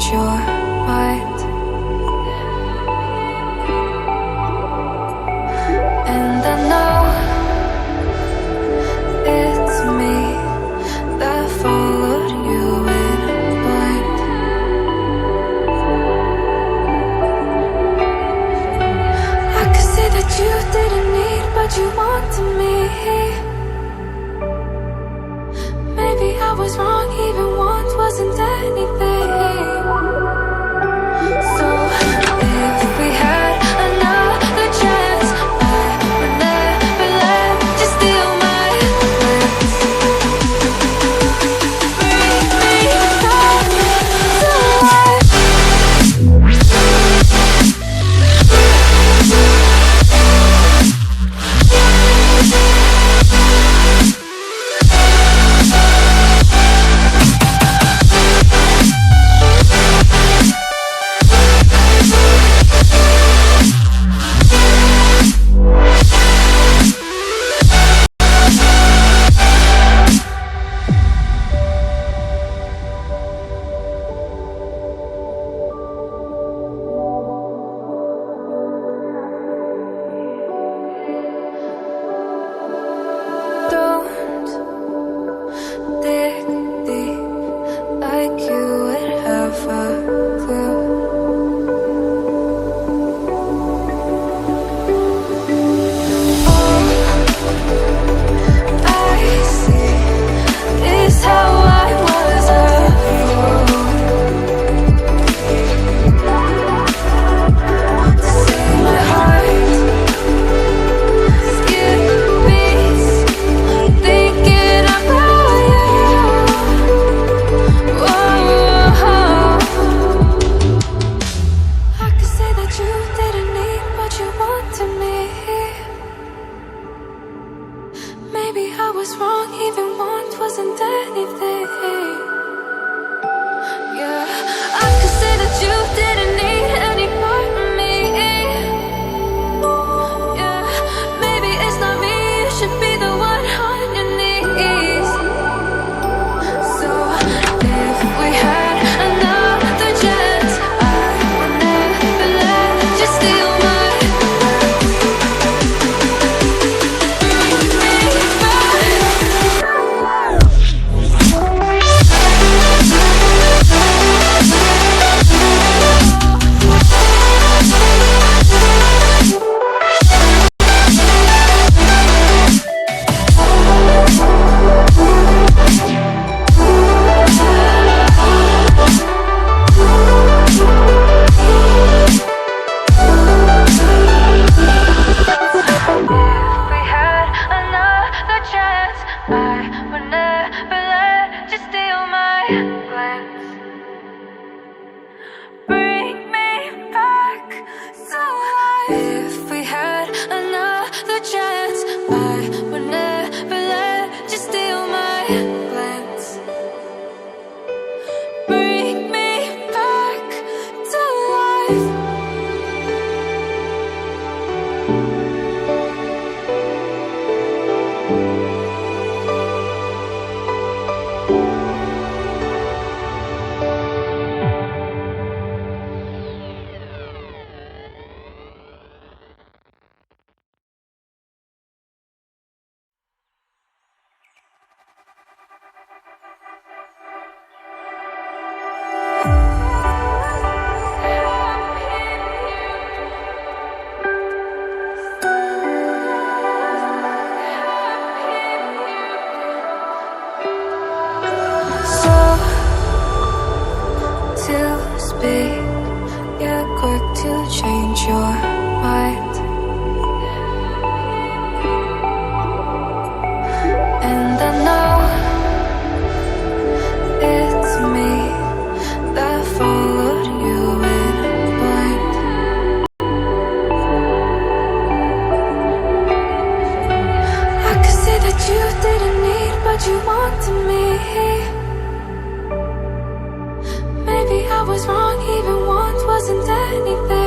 change your mind. And I know it's me that followed you in blind. I could say that you didn't need, but you wanted me. Maybe I was wrong, even want wasn't anything. So if we had another chance, I would never let you steal my plans. Bring me back to life. Don't dig deep like you would have a clue. All I see is how I was a fool to save my heart. Skip beats thinking about you. Whoa. I could say that you didn't need, but you wanted me. Maybe I was wrong, even want wasn't anything. Yeah, I could say that you didn't need any part of me. Yeah, maybe it's not me, you should be the one on your knees. So if we had another chance, I would never let you steal my plans. Bring me back. If we had another chance, I would never let you steal my plans. Bring me back to life. If we had another chance, I would never let you steal my plans. Bring me back to life. So to speak, you're quick to change your mind. And I know it's me that followed you in blind. I could say that you didn't need, but you wanted me. Maybe I was wrong, even want wasn't anything.